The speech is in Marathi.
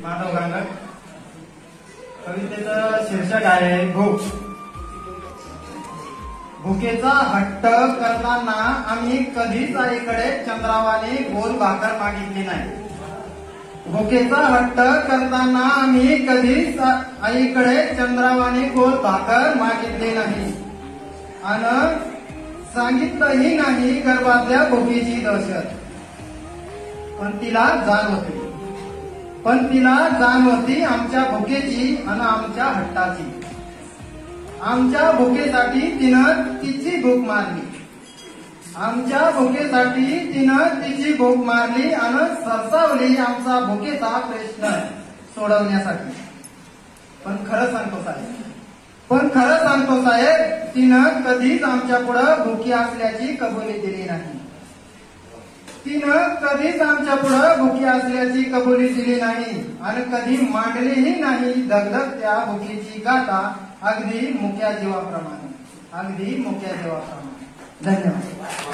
माधव गांगड. कवितेचं शीर्षक आहे भूक. भुकेचा हट्ट करताना आम्ही कधीच आईकडे चंद्रावाने गोल भाकर मागितली नाही. भुकेचा हट्ट करताना आम्ही कधीच आईकडे चंद्रावाने गोल भाकर मागितली नाही. आणि सांगितलंही नाही गर्भातल्या भुकेची दहशत. पण तिला जाण होती आमच्या भुकेची आणि आमच्या हट्टाची. आमच्या भुकेसाठी तिनं तिची भूक मारली. आमच्या भुकेसाठी तिनं तिची भूक मारली आणि सरसावली आमचा भुकेचा प्रश्न सोडवण्यासाठी. पण खरं सांगतो साहेब, तिनं कधीच आमच्या पुढं भुकी असल्याची कबुली दिली नाही. तिनं कधीच आमच्या पुढं भुकी असल्याची कबुली दिली नाही आणि कधी मांडलीही नाही दगदग त्या भुकीची गाथा अगदी मुक्या जीवाप्रमाणे. धन्यवाद.